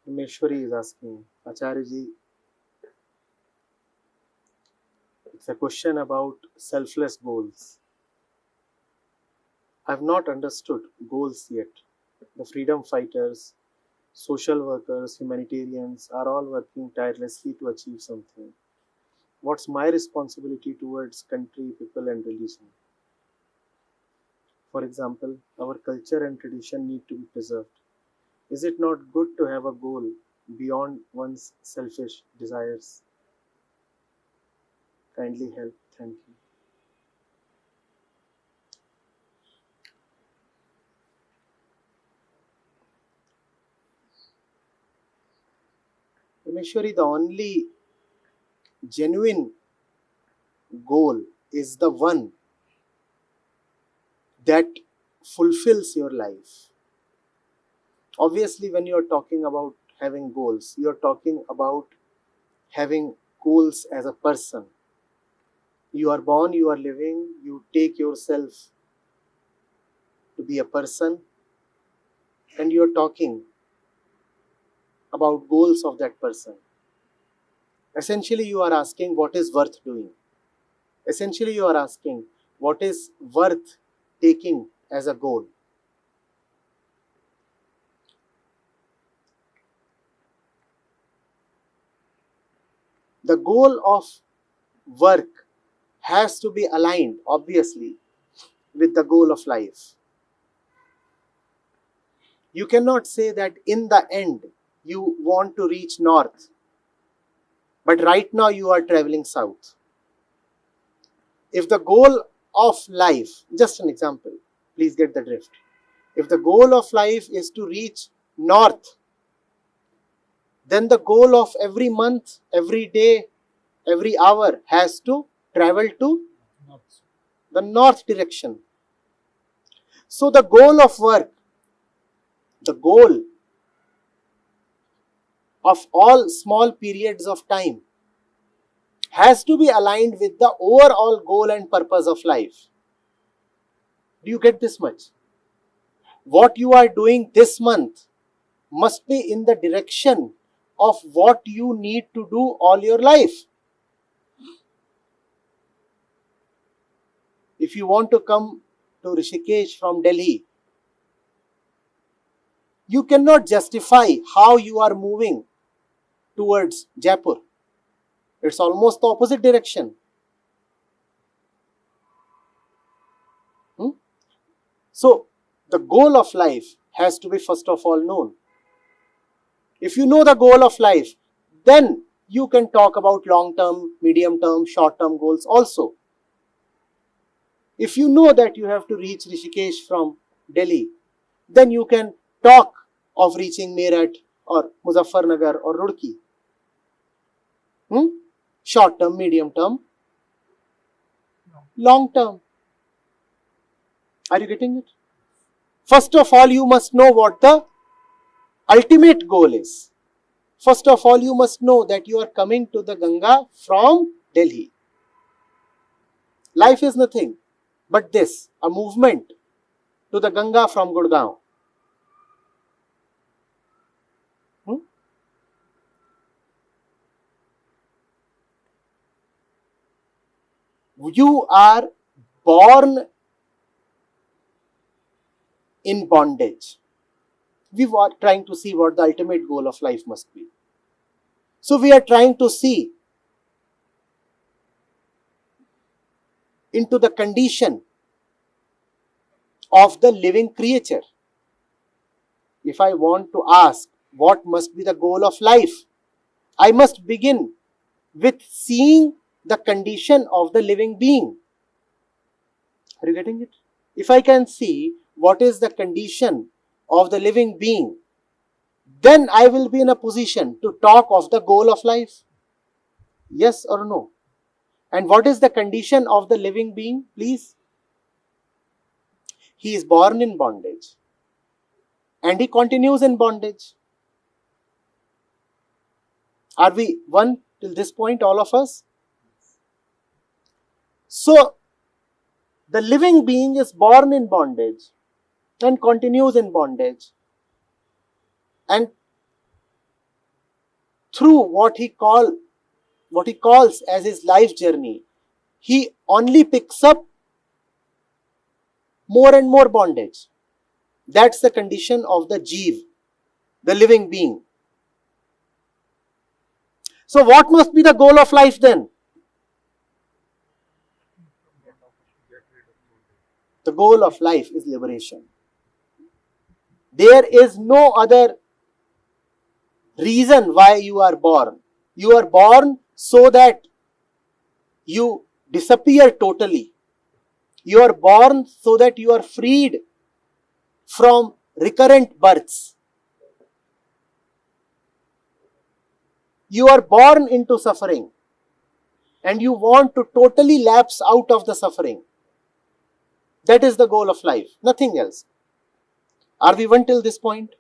Meshwari is asking, Acharya ji, it's a question about selfless goals. I've not understood goals yet. The freedom fighters, social workers, humanitarians are all working tirelessly to achieve something. What's my responsibility towards country, people, and religion? For example, our culture and tradition need to be preserved. Is it not good to have a goal beyond one's selfish desires? Kindly help. Thank you. Rameshwari, the only genuine goal is the one that fulfills your life. Obviously, when you are talking about having goals, you are talking about having goals as a person. You are born, you are living, you take yourself to be a person, and you are talking about goals of that person. Essentially, you are asking what is worth doing. Essentially, you are asking what is worth taking as a goal. The goal of work has to be aligned, obviously, with the goal of life. You cannot say that in the end you want to reach north, but right now you are traveling south. If the goal of life, just an example, please get the drift. If the goal of life is to reach north, then the goal of every month, every day, every hour has to travel to the north direction. So the goal of work, the goal of all small periods of time has to be aligned with the overall goal and purpose of life. Do you get this much? What you are doing this month must be in the direction of what you need to do all your life. If you want to come to Rishikesh from Delhi, you cannot justify how you are moving towards Jaipur. It's almost the opposite direction. So, the goal of life has to be first of all known. If you know the goal of life, then you can talk about long-term, medium-term, short-term goals also. If you know that you have to reach Rishikesh from Delhi, then you can talk of reaching Meerut or Muzaffarnagar or Roorkee. Short-term, medium-term, long-term. Are you getting it? First of all, you must know what the ultimate goal is. First of all, you must know that you are coming to the Ganga from Delhi. Life is nothing but this, a movement to the Ganga from Gurgaon. You are born in bondage. We are trying to see what the ultimate goal of life must be. So we are trying to see into the condition of the living creature. If I want to ask what must be the goal of life, I must begin with seeing the condition of the living being. Are you getting it? If I can see what is the condition of the living being, then I will be in a position to talk of the goal of life. Yes or no? And what is the condition of the living being, please? He is born in bondage and he continues in bondage. Are we one till this point, all of us? So, the living being is born in bondage and continues in bondage. And through what he calls as his life journey, he only picks up more and more bondage. That's the condition of the Jeev, the living being. So what must be the goal of life then? The goal of life is liberation. There is no other reason why you are born. You are born so that you disappear totally. You are born so that you are freed from recurrent births. You are born into suffering and you want to totally lapse out of the suffering. That is the goal of life, nothing else. Are we one till this point?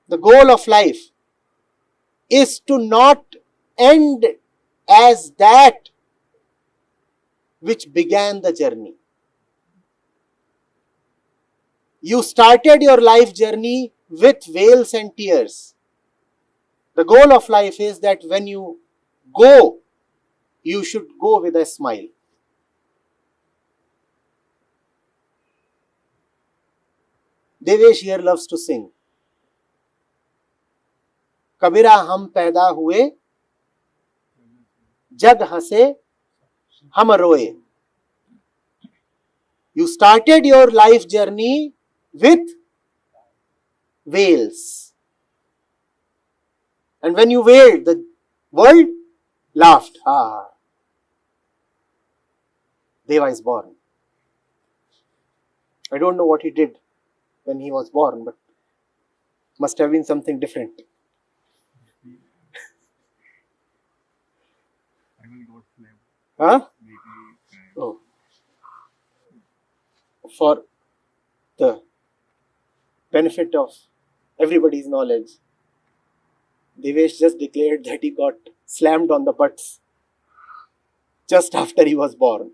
The goal of life is to not end as that which began the journey. You started your life journey with wails and tears. The goal of life is that when you go, you should go with a smile. Devesh here loves to sing. कबीरा हम पैदा हुए, जग हंसे, हम रोए. You started your life journey with wails. And when you wailed, the world laughed. Ah, Deva is born. I don't know what he did when he was born, but must have been something different. Huh? Oh. For the benefit of everybody's knowledge, Devesh just declared that he got slammed on the butts just after he was born.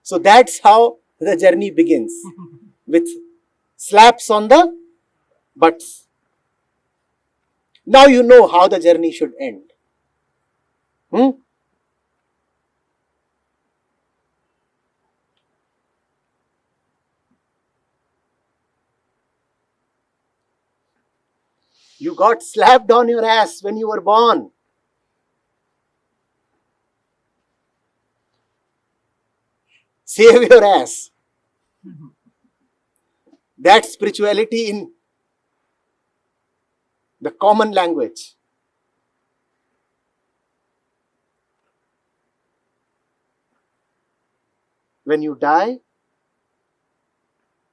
So that's how the journey begins, with slaps on the butts. Now you know how the journey should end. You got slapped on your ass when you were born. Save your ass. That's spirituality in the common language. When you die,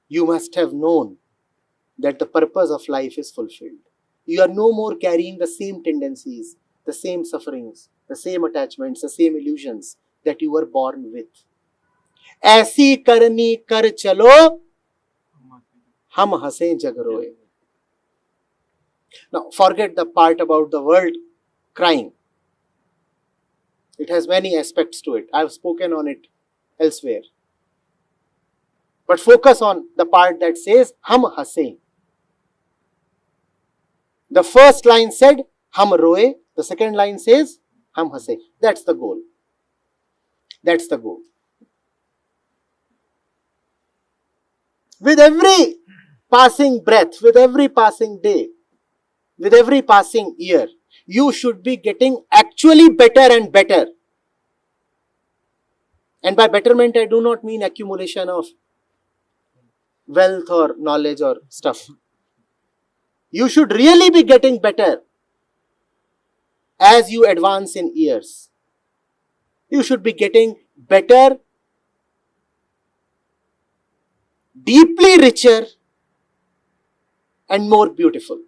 you must have known that the purpose of life is fulfilled. You are no more carrying the same tendencies, the same sufferings, the same attachments, the same illusions that you were born with. ऐसी करनी कर चलो, हम हंसे जग रोए. Now forget the part about the world crying. It has many aspects to it. I have spoken on it elsewhere. But focus on the part that says hum hase. The first line said hum roe. The second line says hum hase. That's the goal. That's the goal. With every passing breath, with every passing day, with every passing year, you should be getting actually better and better. And by betterment, I do not mean accumulation of wealth or knowledge or stuff. You should really be getting better as you advance in years. You should be getting better, deeply richer, and more beautiful.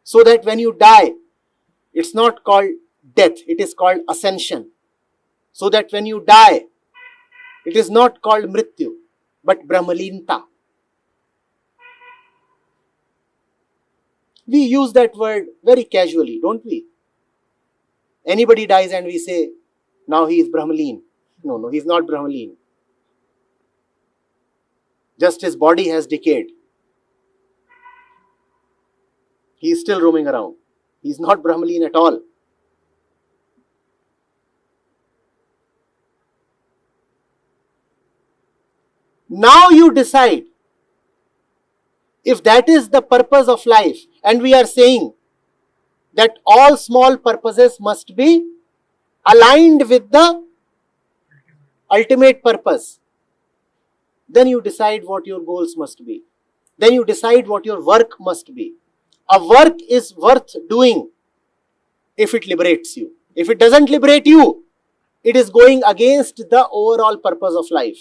So that when you die, it's not called death, it is called ascension. So that when you die, it is not called mrityu, but brahmalinta. We use that word very casually, don't we? Anybody dies and we say, now he is brahmalin. No, he is not brahmalin. Just his body has decayed. He is still roaming around. He is not Brahmaleen at all. Now you decide if that is the purpose of life, and we are saying that all small purposes must be aligned with the ultimate purpose. Then you decide what your goals must be. Then you decide what your work must be. A work is worth doing if it liberates you. If it doesn't liberate you, it is going against the overall purpose of life.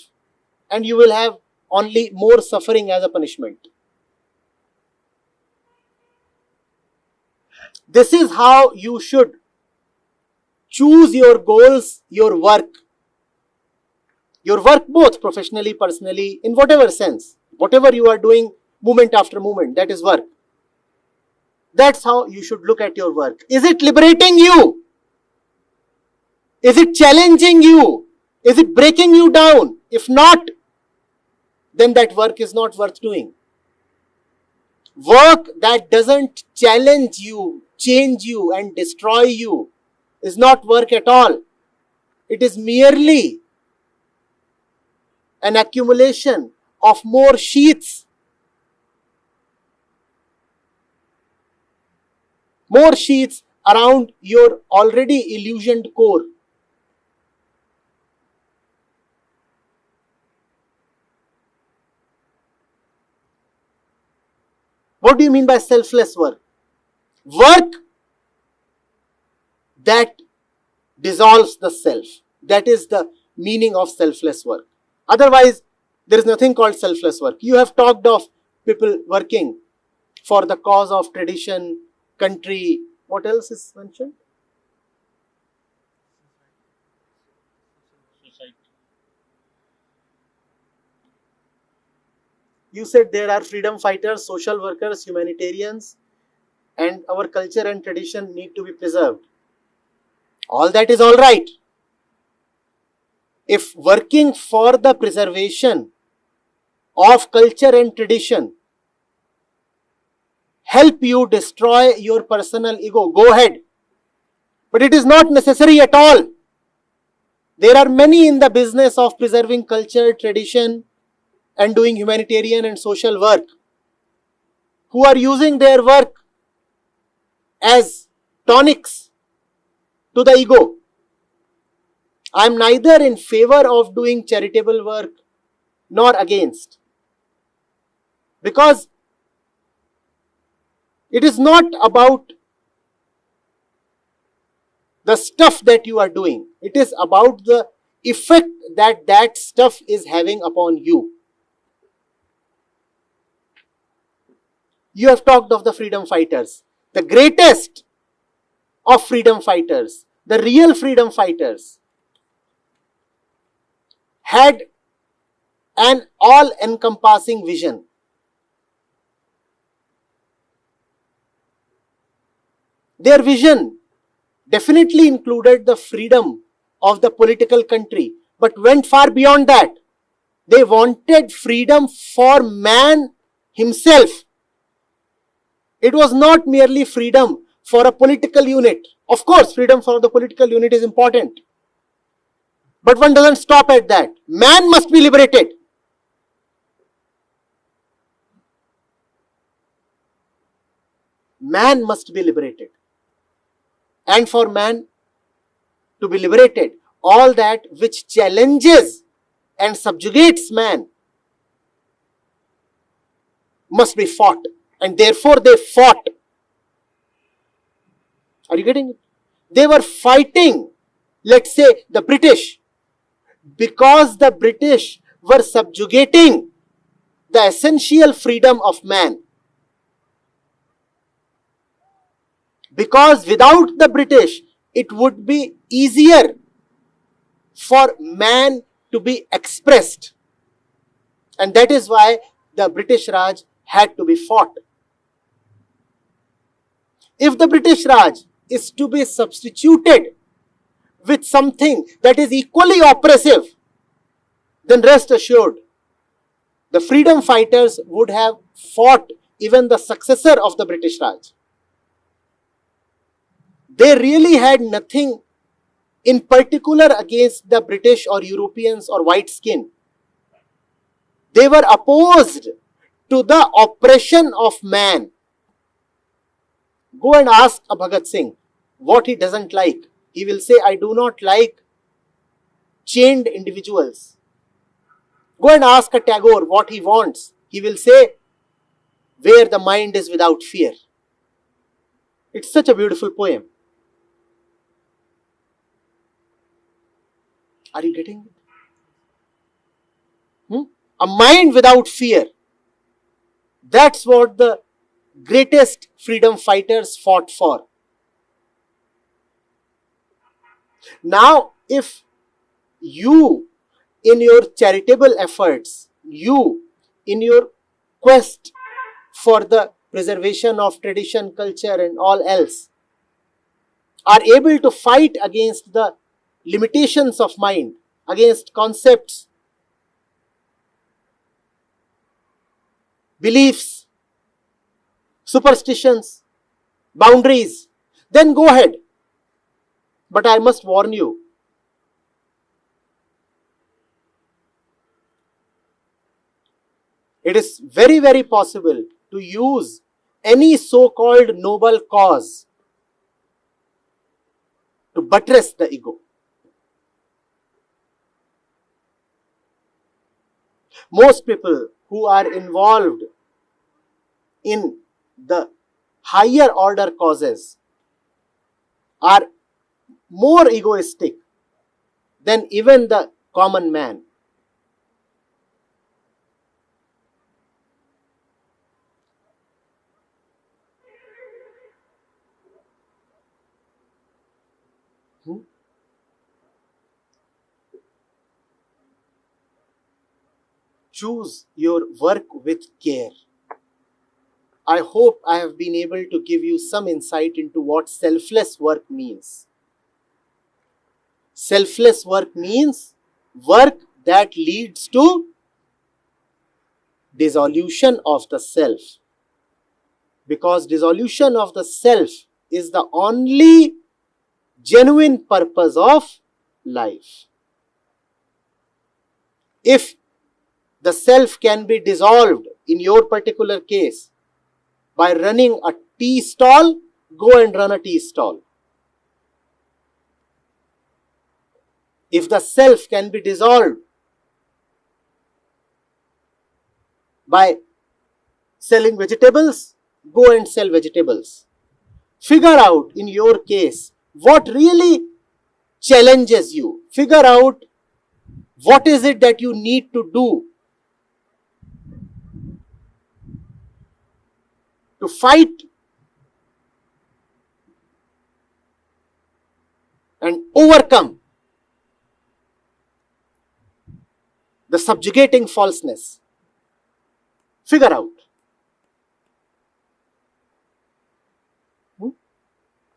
And you will have only more suffering as a punishment. This is how you should choose your goals, your work. Your work both professionally, personally, in whatever sense. Whatever you are doing moment after moment, that is work. That's how you should look at your work. Is it liberating you? Is it challenging you? Is it breaking you down? If not, then that work is not worth doing. Work that doesn't challenge you, change you and destroy you is not work at all. It is merely an accumulation of more sheets. More sheets around your already illusioned core. What do you mean by selfless work? Work that dissolves the self. That is the meaning of selfless work. Otherwise, there is nothing called selfless work. You have talked of people working for the cause of tradition, country. What else is mentioned? Society. You said there are freedom fighters, social workers, humanitarians, and our culture and tradition need to be preserved. All that is all right. If working for the preservation of culture and tradition help you destroy your personal ego, go ahead. But it is not necessary at all. There are many in the business of preserving culture, tradition, and doing humanitarian and social work who are using their work as tonics to the ego. I am neither in favor of doing charitable work nor against. Because it is not about the stuff that you are doing. It is about the effect that that stuff is having upon you. You have talked of the freedom fighters. The greatest of freedom fighters, the real freedom fighters, had an all-encompassing vision. Their vision definitely included the freedom of the political country, but went far beyond that. They wanted freedom for man himself. It was not merely freedom for a political unit. Of course, freedom for the political unit is important. But one doesn't stop at that. Man must be liberated. Man must be liberated. And for man to be liberated, all that which challenges and subjugates man must be fought. And therefore they fought. Are you getting it? They were fighting, let's say, the British, because the British were subjugating the essential freedom of man. Because without the British, it would be easier for man to be expressed. And that is why the British Raj had to be fought. If the British Raj is to be substituted with something that is equally oppressive, then rest assured the freedom fighters would have fought even the successor of the British Raj. They really had nothing in particular against the British or Europeans or white skin. They were opposed to the oppression of man. Go and ask a Bhagat Singh what he doesn't like. He will say, I do not like chained individuals. Go and ask a Tagore what he wants. He will say, where the mind is without fear. It's such a beautiful poem. Are you getting it? A mind without fear. That's what the greatest freedom fighters fought for. Now, if you, in your charitable efforts, you, in your quest for the preservation of tradition, culture and all else, are able to fight against the limitations of mind, against concepts, beliefs, superstitions, boundaries, then go ahead. But I must warn you, it is very, very possible to use any so-called noble cause to buttress the ego. Most people who are involved in the higher order causes are more egoistic than even the common man. Choose your work with care. I hope I have been able to give you some insight into what selfless work means. Selfless work means work that leads to dissolution of the self. Because dissolution of the self is the only genuine purpose of life. If the self can be dissolved, in your particular case, by running a tea stall, go and run a tea stall. If the self can be dissolved by selling vegetables, go and sell vegetables. Figure out, in your case, what really challenges you. Figure out what is it that you need to do to fight and overcome the subjugating falseness. Figure out.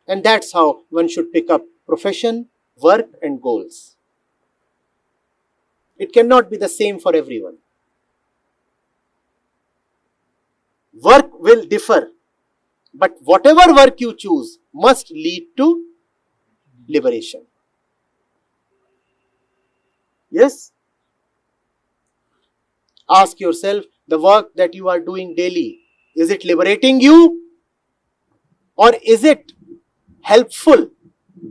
And that's how one should pick up profession, work and goals. It cannot be the same for everyone. Work will differ, but whatever work you choose must lead to liberation. Yes? Ask yourself, the work that you are doing daily, is it liberating you? Or is it helpful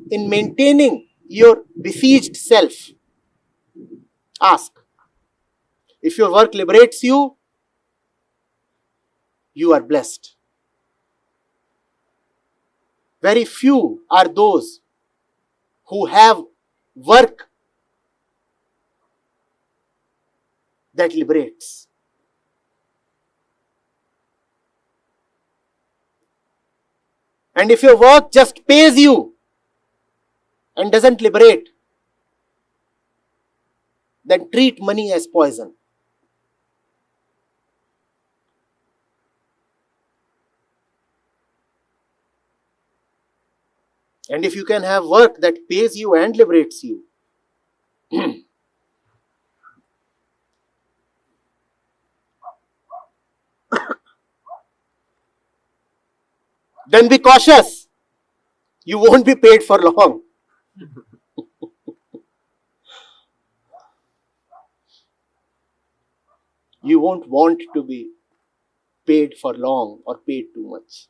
in maintaining your besieged self? Ask. If your work liberates you, you are blessed. Very few are those who have work that liberates. And if your work just pays you and doesn't liberate, then treat money as poison. And if you can have work that pays you and liberates you, then be cautious. You won't be paid for long. You won't want to be paid for long or paid too much.